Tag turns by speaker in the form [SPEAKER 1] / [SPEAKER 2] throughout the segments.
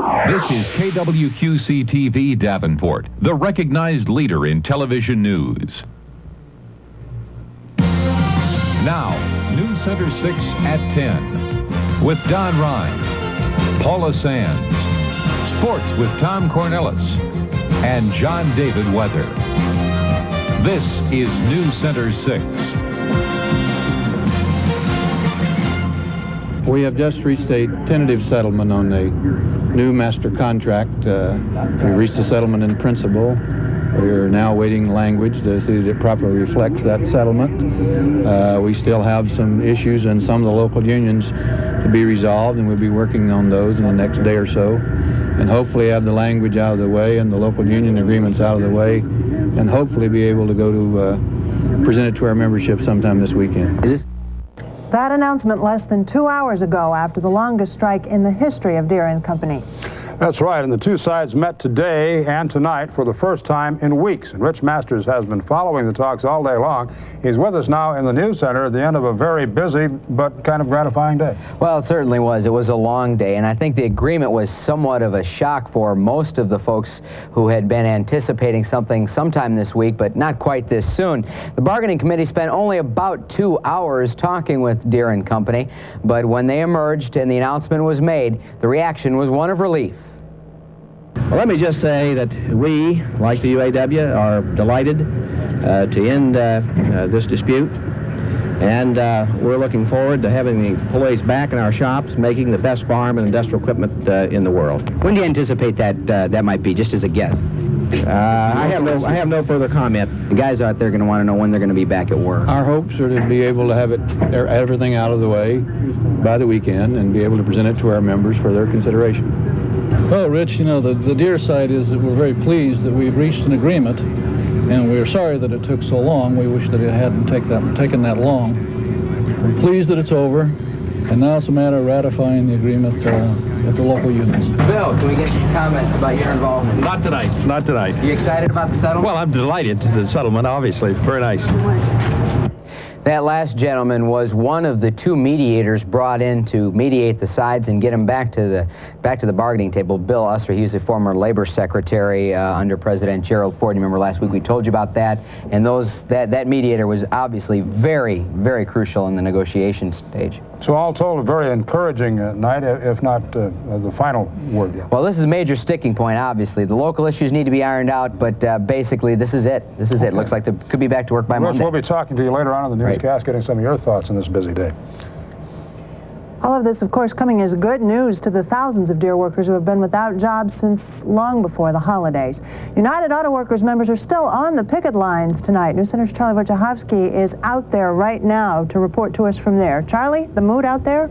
[SPEAKER 1] This is KWQC-TV Davenport, the recognized leader in television news. Now, News Center 6 at 10 with Don Rhyne, Paula Sands, Sports with Thom Cornelis, and John David Weather. This is News Center 6.
[SPEAKER 2] We have just reached a tentative settlement on the new master contract. We reached a settlement in principle. We are now awaiting language to see that it properly reflects that settlement. We still have some issues in some of the local unions to be resolved, and we'll be working on those in the next day or so, and hopefully have the language out of the way and the local union agreements out of the way, and hopefully be able to go to present it to our membership sometime this weekend.
[SPEAKER 3] That announcement less than 2 hours ago after the longest strike in the history of Deere & Company.
[SPEAKER 4] That's right, and the two sides met today and tonight for the first time in weeks. And Rich Masters has been following the talks all day long. He's with us now in the News Center at the end of a very busy but kind of gratifying day.
[SPEAKER 5] Well, it certainly was. It was a long day, and I think the agreement was somewhat of a shock for most of the folks who had been anticipating something sometime this week, but not quite this soon. The bargaining committee spent only about 2 hours talking with Deere & Company, but when they emerged and the announcement was made, the reaction was one of relief.
[SPEAKER 6] Well, let me just say that we, like the UAW, are delighted to end this dispute, and we're looking forward to having the employees back in our shops making the best farm and industrial equipment in the world.
[SPEAKER 5] When do you anticipate that that might be, just as a guess?
[SPEAKER 6] I have no further comment.
[SPEAKER 5] The guys out there are going to want to know when they're going to be back at work.
[SPEAKER 2] Our hopes are to be able to have everything out of the way by the weekend and be able to present it to our members for their consideration.
[SPEAKER 7] Well, Rich, you know, the Deere side is that we're very pleased that we've reached an agreement, and we're sorry that it took so long. We wish that it hadn't taken that long. We're pleased that it's over, and now it's a matter of ratifying the agreement with the local unions.
[SPEAKER 5] Bill, can we get some comments about your involvement?
[SPEAKER 8] Not tonight, not tonight.
[SPEAKER 5] Are you excited about the settlement?
[SPEAKER 8] Well, I'm delighted to the settlement, obviously. Very nice.
[SPEAKER 5] That last gentleman was one of the two mediators brought in to mediate the sides and get them back to the bargaining table. Bill Usser, he was a former labor secretary under President Gerald Ford. You remember last week we told you about that, and that mediator was obviously very, very crucial in the negotiation stage.
[SPEAKER 4] So all told, a very encouraging night, if not the final word yet.
[SPEAKER 5] Well, this is a major sticking point, obviously. The local issues need to be ironed out, but basically this is it. This is it. Looks like they could be back to work by Monday.
[SPEAKER 4] We'll be talking to you later on in the newscast, getting some of your thoughts on this busy day.
[SPEAKER 3] All of this, of course, coming as good news to the thousands of Deere workers who have been without jobs since long before the holidays. United Auto Workers members are still on the picket lines tonight. News Center's Charlie Wojciechowski is out there right now to report to us from there. Charlie, the mood out there?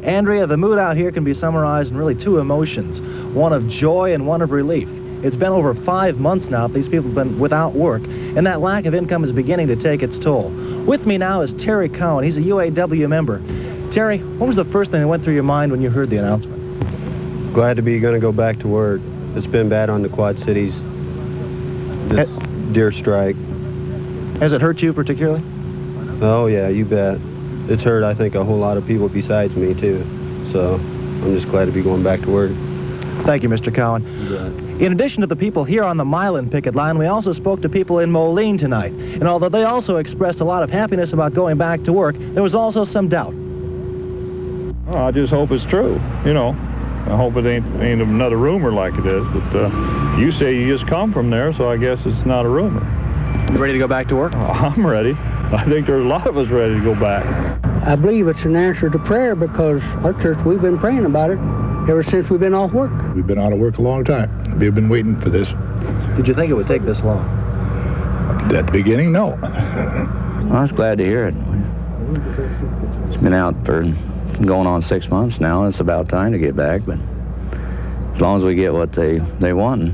[SPEAKER 9] Andrea, the mood out here can be summarized in really two emotions, one of joy and one of relief. It's been over 5 months now that these people have been without work, and that lack of income is beginning to take its toll. With me now is Terry Cowan. He's a UAW member. Terry, what was the first thing that went through your mind when you heard the announcement?
[SPEAKER 10] Glad to be going to go back to work. It's been bad on the Quad Cities, this Deere strike.
[SPEAKER 9] Has it hurt you particularly?
[SPEAKER 10] Oh, yeah, you bet. It's hurt, I think, a whole lot of people besides me, too. So I'm just glad to be going back to work.
[SPEAKER 9] Thank you, Mr. Cowan. In addition to the people here on the Milan picket line, we also spoke to people in Moline tonight. And although they also expressed a lot of happiness about going back to work, there was also some doubt.
[SPEAKER 11] I just hope it's true, you know. I hope it ain't another rumor like it is, but you say you just come from there, so I guess it's not a rumor.
[SPEAKER 9] You ready to go back to work?
[SPEAKER 11] I'm ready. I think there's a lot of us ready to go back.
[SPEAKER 12] I believe it's an answer to prayer because our church, we've been praying about it ever since we've been off work.
[SPEAKER 13] We've been out of work a long time. We've been waiting for this.
[SPEAKER 9] Did you think it would take this long?
[SPEAKER 13] At the beginning, no.
[SPEAKER 14] Well, I was glad to hear it. It's been out for going on 6 months now. It's about time to get back, but as long as we get what they want.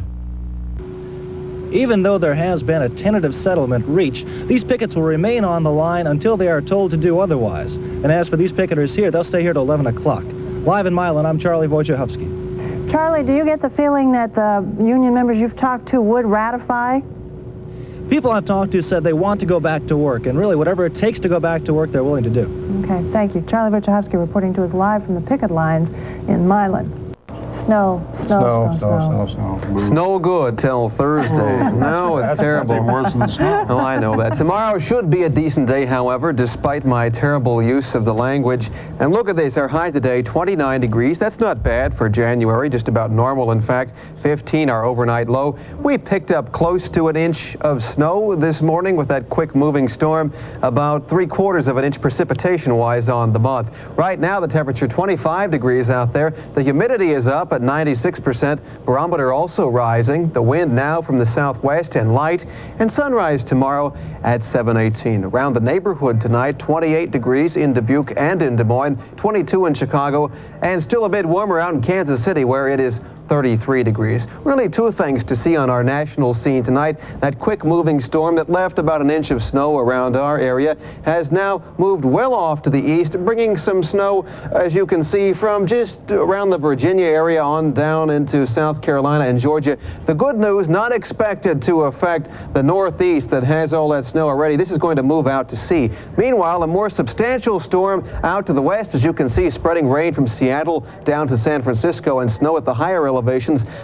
[SPEAKER 9] Even though there has been a tentative settlement reached, these pickets will remain on the line until they are told to do otherwise. And as for these picketers here, they'll stay here till 11 o'clock. Live in Milan, I'm Charlie Wojciechowski.
[SPEAKER 3] Charlie, do you get the feeling that the union members you've talked to would ratify?
[SPEAKER 9] People I've talked to said they want to go back to work, and really whatever it takes to go back to work, they're willing to do.
[SPEAKER 3] Okay, thank you. Charlie Wojciechowski reporting to us live from the picket lines in Milan. Snow.
[SPEAKER 15] Snow good till Thursday. No, it's terrible.
[SPEAKER 4] That's even worse than the snow.
[SPEAKER 15] Oh, I know that. Tomorrow should be a decent day, however, despite my terrible use of the language. And look at this, our high today, 29 degrees. That's not bad for January, just about normal, in fact. 15, our overnight low. We picked up close to an inch of snow this morning with that quick moving storm, about 3/4 of an inch precipitation-wise on the month. Right now, the temperature 25 degrees out there. The humidity is up at 96%. Barometer also rising. The wind now from the southwest and light. And sunrise tomorrow at 7:18. Around the neighborhood tonight, 28 degrees in Dubuque and in Des Moines, 22 in Chicago, and still a bit warmer out in Kansas City, where it is 33 degrees. Really two things to see on our national scene tonight. That quick moving storm that left about an inch of snow around our area has now moved well off to the east, bringing some snow, as you can see, from just around the Virginia area on down into South Carolina and Georgia. The good news, not expected to affect the northeast that has all that snow already. This is going to move out to sea. Meanwhile, a more substantial storm out to the west, as you can see, spreading rain from Seattle down to San Francisco and snow at the higher elevations.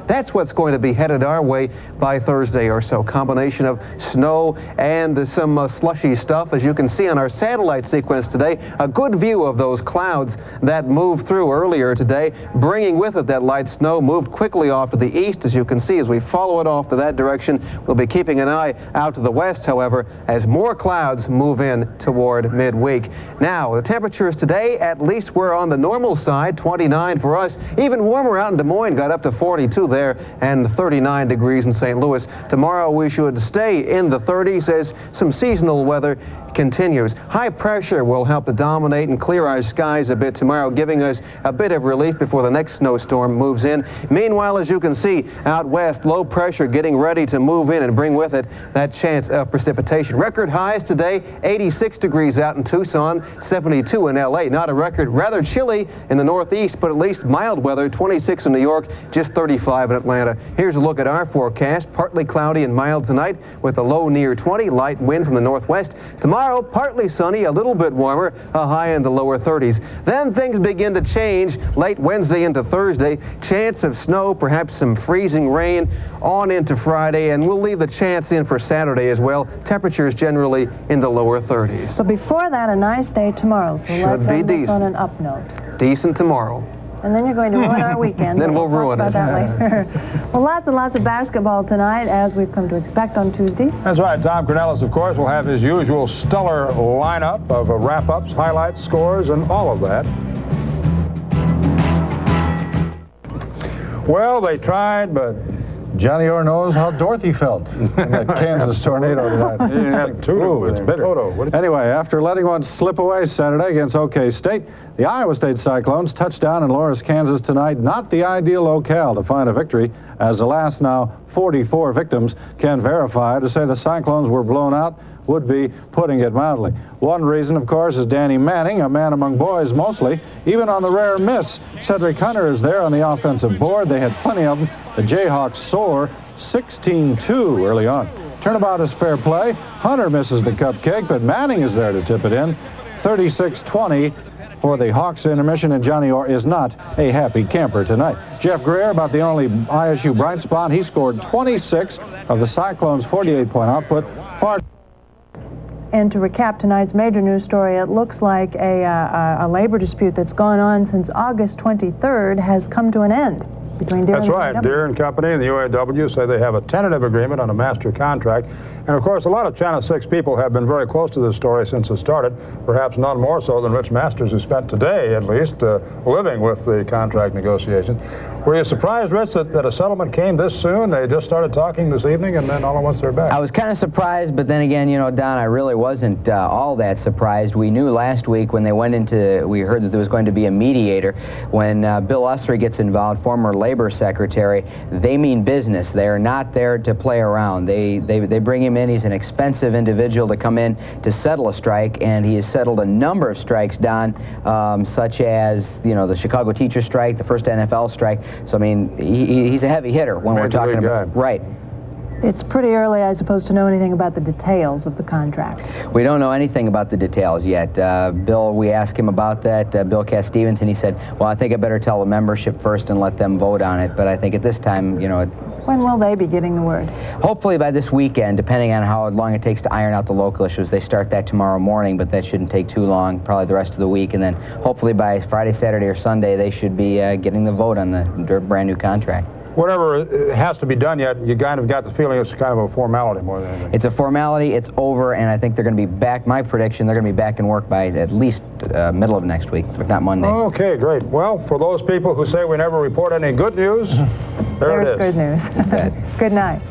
[SPEAKER 15] That's what's going to be headed our way by Thursday or so. Combination of snow and some slushy stuff, as you can see on our satellite sequence today. A good view of those clouds that moved through earlier today, bringing with it that light snow, moved quickly off to the east, as you can see. As we follow it off to that direction, we'll be keeping an eye out to the west, however, as more clouds move in toward midweek. Now, the temperatures today, at least we're on the normal side, 29 for us. Even warmer out in Des Moines, got up to 42 there, and 39 degrees in St. Louis. Tomorrow we should stay in the 30s as some seasonal weather continues. High pressure will help to dominate and clear our skies a bit tomorrow, giving us a bit of relief before the next snowstorm moves in. Meanwhile, as you can see out west, low pressure getting ready to move in and bring with it that chance of precipitation. Record highs today, 86 degrees out in Tucson, 72 in LA. Not a record, rather chilly in the northeast, but at least mild weather, 26 in New York, just 35 in Atlanta. Here's a look at our forecast. Partly cloudy and mild tonight with a low near 20, light wind from the northwest. Tomorrow, partly sunny, a little bit warmer, a high in the lower 30s. Then things begin to change late Wednesday into Thursday. Chance of snow, perhaps some freezing rain on into Friday, and we'll leave the chance in for Saturday as well. Temperatures generally in the lower 30s.
[SPEAKER 3] But before that, a nice day tomorrow, so let's end this on an up note.
[SPEAKER 15] Decent tomorrow.
[SPEAKER 3] And then you're going to ruin our weekend.
[SPEAKER 15] Then we'll ruin
[SPEAKER 3] talk
[SPEAKER 15] it.
[SPEAKER 3] about that later. Well, lots and lots of basketball tonight, as we've come to expect on Tuesdays.
[SPEAKER 4] That's right. Thom Cornelis, of course, will have his usual stellar lineup of wrap-ups, highlights, scores, and all of that. Well, they tried, but
[SPEAKER 2] Johnny Orr knows how Dorothy felt in that Kansas tornado tonight.
[SPEAKER 4] He had two.
[SPEAKER 2] Ooh, it's bitter. Anyway, after letting one slip away Saturday against OK State, the Iowa State Cyclones touched down in Loris, Kansas tonight. Not the ideal locale to find a victory, as the last now 44 victims can verify. To say the Cyclones were blown out would be putting it mildly. One reason, of course, is Danny Manning, a man among boys mostly. Even on the rare miss, Cedric Hunter is there on the offensive board. They had plenty of them. The Jayhawks soar 16-2 early on. Turnabout is fair play. Hunter misses the cupcake, but Manning is there to tip it in. 36-20 for the Hawks intermission, and Johnny Orr is not a happy camper tonight. Jeff Greer, about the only ISU bright spot, he scored 26 of the Cyclones' 48-point output.
[SPEAKER 3] And to recap tonight's major news story, it looks like a labor dispute that's gone on since August 23rd has come to an end between Deere and
[SPEAKER 4] That's right. Deere and Company and the UAW say they have a tentative agreement on a master contract. And of course, a lot of Channel 6 people have been very close to this story since it started, perhaps none more so than Rich Masters, who spent today, at least, living with the contract negotiations. Were you surprised, Rich, that a settlement came this soon? They just started talking this evening, and then all at once they're back.
[SPEAKER 5] I was kind of surprised, but then again, you know, Don, I really wasn't all that surprised. We knew last week when they went into, we heard that there was going to be a mediator. When Bill Usry gets involved, former labor secretary, they mean business. They're not there to play around. They bring him in. He's an expensive individual to come in to settle a strike, and he has settled a number of strikes, Don, such as, you know, the Chicago teacher strike, the first NFL strike. So, I mean, he's a heavy hitter when we're talking about. Right.
[SPEAKER 3] It's pretty early, I suppose, to know anything about the details of the contract.
[SPEAKER 5] We don't know anything about the details yet. Bill, we asked him about that, Bill Cass-Stevens, and he said, well, I think I better tell the membership first and let them vote on it. But I think at this time, you know...
[SPEAKER 3] When will they be getting the word?
[SPEAKER 5] Hopefully by this weekend, depending on how long it takes to iron out the local issues. They start that tomorrow morning, but that shouldn't take too long, probably the rest of the week. And then hopefully by Friday, Saturday, or Sunday, they should be getting the vote on the brand new contract.
[SPEAKER 4] Whatever has to be done yet, you kind of got the feeling it's kind of a formality more than anything.
[SPEAKER 5] It's a formality, it's over, and I think they're going to be back, my prediction, they're going to be back in work by at least middle of next week, if not Monday.
[SPEAKER 4] Okay, great. Well, for those people who say we never report any good news, there it is.
[SPEAKER 3] There's good news. Good night.